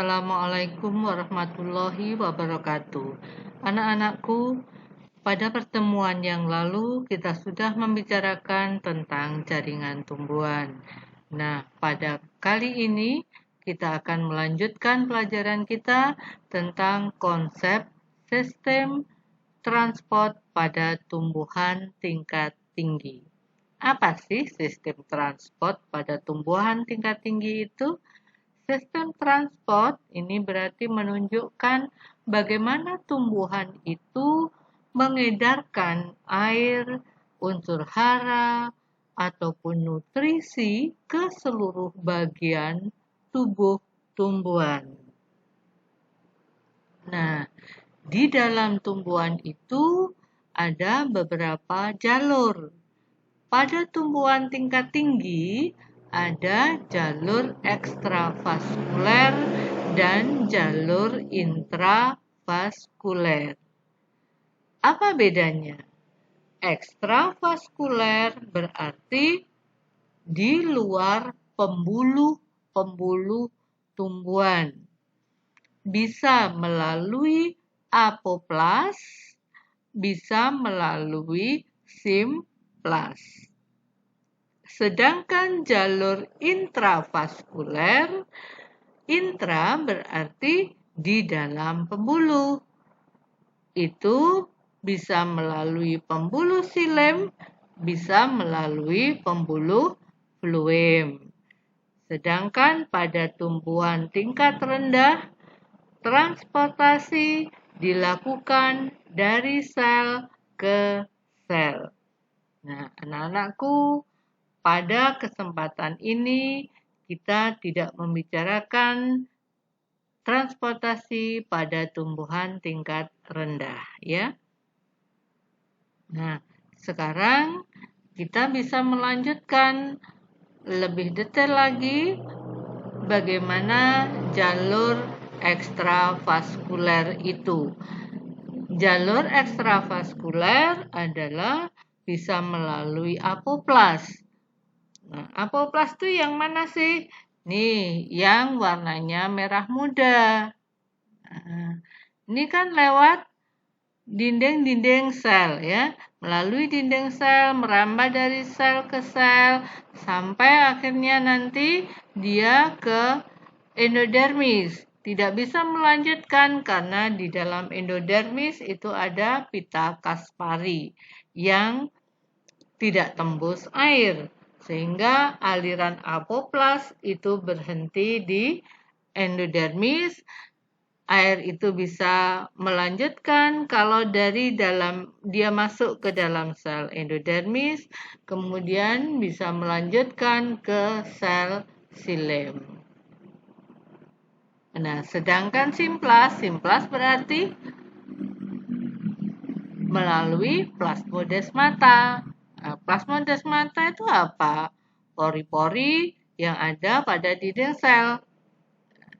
Assalamualaikum warahmatullahi wabarakatuh. Anak-anakku, pada pertemuan yang lalu kita sudah membicarakan tentang jaringan tumbuhan. Nah, pada kali ini kita akan melanjutkan pelajaran kita tentang konsep sistem transport pada tumbuhan tingkat tinggi. Apa sih sistem transport pada tumbuhan tingkat tinggi itu? Sistem transport ini berarti menunjukkan bagaimana tumbuhan itu mengedarkan air, unsur hara, ataupun nutrisi ke seluruh bagian tubuh tumbuhan. Nah, di dalam tumbuhan itu ada beberapa jalur. Pada tumbuhan tingkat tinggi, ada jalur ekstravaskuler dan jalur intravaskuler. Apa bedanya? Ekstravaskuler berarti di luar pembuluh-pembuluh tumbuhan. Bisa melalui apoplas, bisa melalui simplas. Sedangkan jalur intravaskuler, intra berarti di dalam pembuluh. Itu bisa melalui pembuluh xilem, bisa melalui pembuluh fluem. Sedangkan pada tumbuhan tingkat rendah, transportasi dilakukan dari sel ke sel. Nah, anak-anakku, pada kesempatan ini kita tidak membicarakan transportasi pada tumbuhan tingkat rendah, ya. Nah, sekarang kita bisa melanjutkan lebih detail lagi bagaimana jalur ekstravaskuler itu. Jalur ekstravaskuler adalah bisa melalui apoplas. Nah, apoplas itu yang mana sih? Nih, yang warnanya merah muda. Nah, ini kan lewat dinding-dinding sel ya. Melalui dinding sel, merambah dari sel ke sel, sampai akhirnya nanti dia ke endodermis. Tidak bisa melanjutkan karena di dalam endodermis itu ada pita Kaspari yang tidak tembus air. Sehingga aliran apoplas itu berhenti di endodermis. Air itu bisa melanjutkan kalau dari dalam dia masuk ke dalam sel endodermis, kemudian bisa melanjutkan ke sel xilem. Nah, sedangkan simplas berarti melalui plasmodesmata. Nah, plasmodesmata itu apa? Pori-pori yang ada pada dinding sel.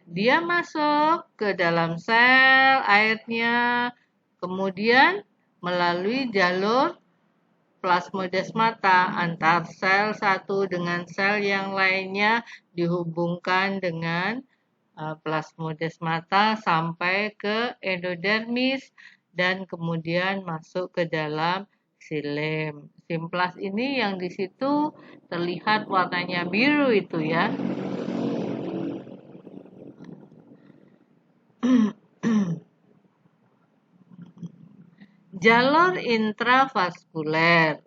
Dia masuk ke dalam sel airnya, kemudian melalui jalur plasmodesmata antar sel satu dengan sel yang lainnya dihubungkan dengan plasmodesmata sampai ke endodermis dan kemudian masuk ke dalam xilem. Simplas ini yang di situ terlihat warnanya biru itu ya. Jalur intravaskuler.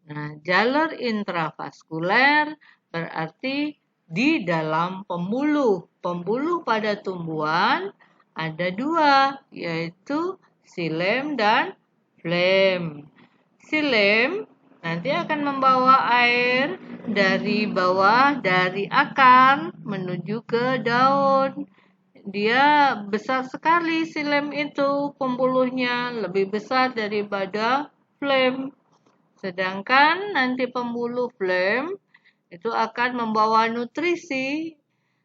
Nah, jalur intravaskuler berarti di dalam pembuluh. Pembuluh pada tumbuhan ada dua, yaitu xilem dan flem. Xilem nanti akan membawa air dari bawah, dari akar menuju ke daun. Dia besar sekali xilem itu, pembuluhnya lebih besar daripada flem. Sedangkan nanti pembuluh flem itu akan membawa nutrisi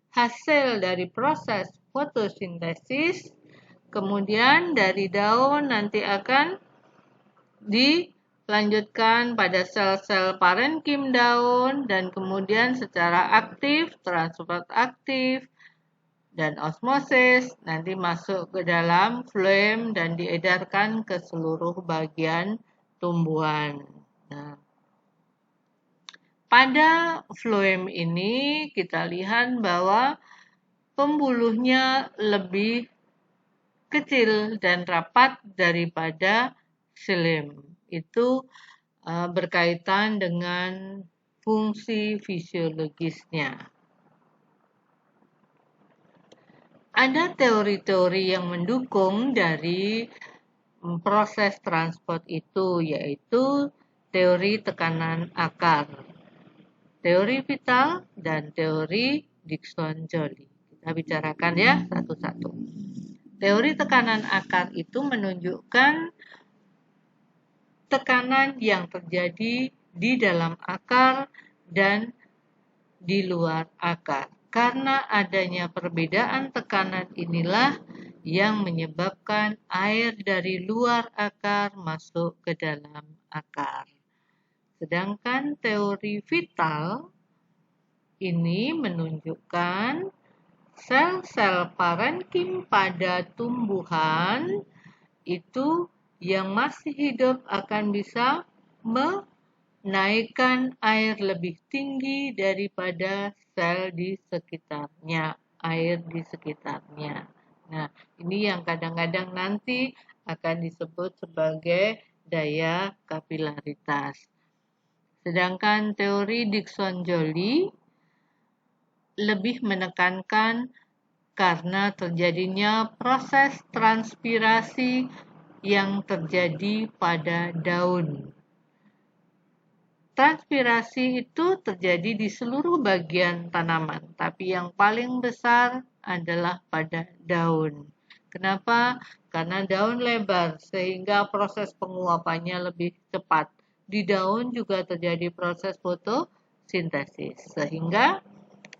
hasil dari proses fotosintesis. Kemudian dari daun nanti akan dilanjutkan pada sel-sel parenkim daun dan kemudian secara aktif, transport aktif dan osmosis, nanti masuk ke dalam floem dan diedarkan ke seluruh bagian tumbuhan. Nah, pada floem ini kita lihat bahwa pembuluhnya lebih kecil dan rapat daripada xilem. Itu berkaitan dengan fungsi fisiologisnya. Ada teori-teori yang mendukung dari proses transport itu, yaitu teori tekanan akar, teori vital, dan teori Dickson-Joly. Kita bicarakan ya satu-satu. Teori tekanan akar itu menunjukkan tekanan yang terjadi di dalam akar dan di luar akar. Karena adanya perbedaan tekanan inilah yang menyebabkan air dari luar akar masuk ke dalam akar. Sedangkan teori vital ini menunjukkan sel-sel parenkim pada tumbuhan itu yang masih hidup akan bisa menaikkan air lebih tinggi daripada sel di sekitarnya, air di sekitarnya. Nah, ini yang kadang-kadang nanti akan disebut sebagai daya kapilaritas. Sedangkan teori Dickson-Joly lebih menekankan karena terjadinya proses transpirasi yang terjadi pada daun. Transpirasi itu terjadi di seluruh bagian tanaman, tapi yang paling besar adalah pada daun. Kenapa? Karena daun lebar sehingga proses penguapannya lebih cepat. Di daun juga terjadi proses fotosintesis sehingga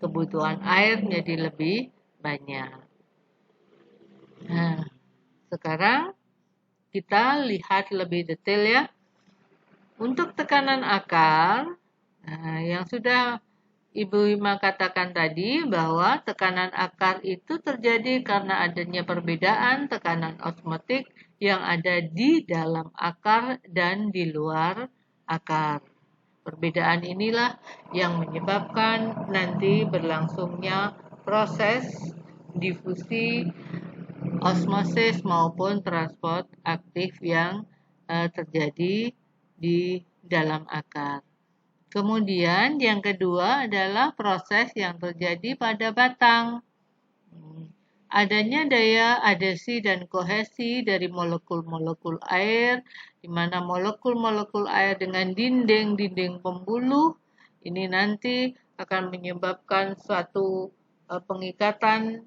kebutuhan air menjadi lebih banyak. Nah, sekarang kita lihat lebih detail ya. Untuk tekanan akar, yang sudah Ibu Wima katakan tadi bahwa tekanan akar itu terjadi karena adanya perbedaan tekanan osmotik yang ada di dalam akar dan di luar akar. Perbedaan inilah yang menyebabkan nanti berlangsungnya proses difusi, osmosis maupun transport aktif yang terjadi di dalam akar. Kemudian yang kedua adalah proses yang terjadi pada batang. Adanya daya adhesi dan kohesi dari molekul-molekul air, di mana molekul-molekul air dengan dinding-dinding pembuluh ini nanti akan menyebabkan suatu pengikatan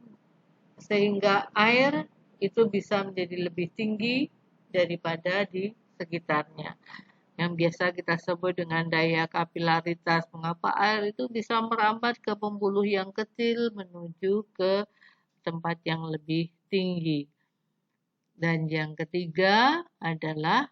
sehingga air itu bisa menjadi lebih tinggi daripada di sekitarnya. Yang biasa kita sebut dengan daya kapilaritas. Mengapa air itu bisa merambat ke pembuluh yang kecil menuju ke tempat yang lebih tinggi. Dan yang ketiga adalah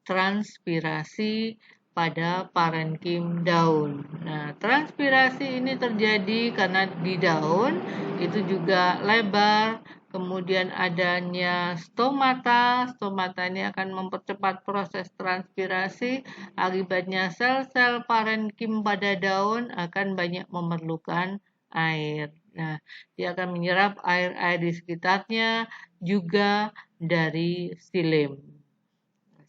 transpirasi pada parenkim daun. Nah, transpirasi ini terjadi karena di daun itu juga lebar, kemudian adanya stomata. Stomata ini akan mempercepat proses transpirasi, akibatnya sel-sel parenkim pada daun akan banyak memerlukan air. Nah, dia akan menyerap air-air di sekitarnya juga dari xilem.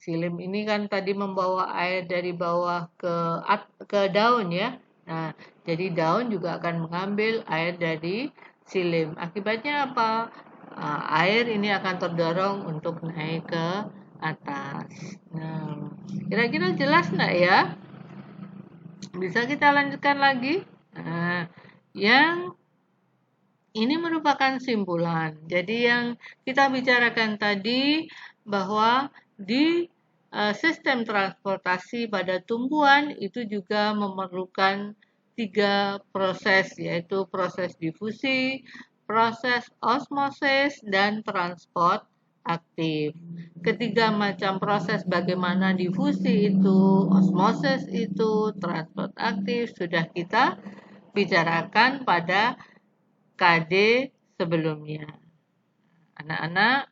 Xilem ini kan tadi membawa air dari bawah ke daun ya. Nah, jadi daun juga akan mengambil air dari xilem. Akibatnya apa? Air ini akan terdorong untuk naik ke atas. Nah, kira-kira jelas enggak ya? Bisa kita lanjutkan lagi? Nah, yang ini merupakan simpulan. Jadi yang kita bicarakan tadi bahwa di sistem transportasi pada tumbuhan itu juga memerlukan 3 proses, yaitu proses difusi, proses osmosis, dan transport aktif. Ketiga macam proses bagaimana difusi itu, osmosis itu, transport aktif sudah kita bicarakan pada KD sebelumnya. Anak-anak,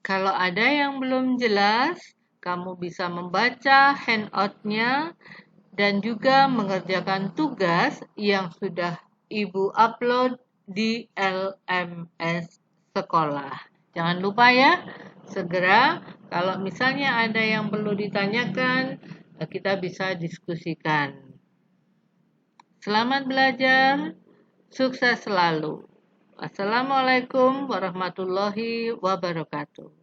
kalau ada yang belum jelas, kamu bisa membaca handout-nya dan juga mengerjakan tugas yang sudah Ibu upload di LMS sekolah. Jangan lupa ya, segera kalau misalnya ada yang perlu ditanyakan, kita bisa diskusikan. Selamat belajar, sukses selalu. Assalamualaikum warahmatullahi wabarakatuh.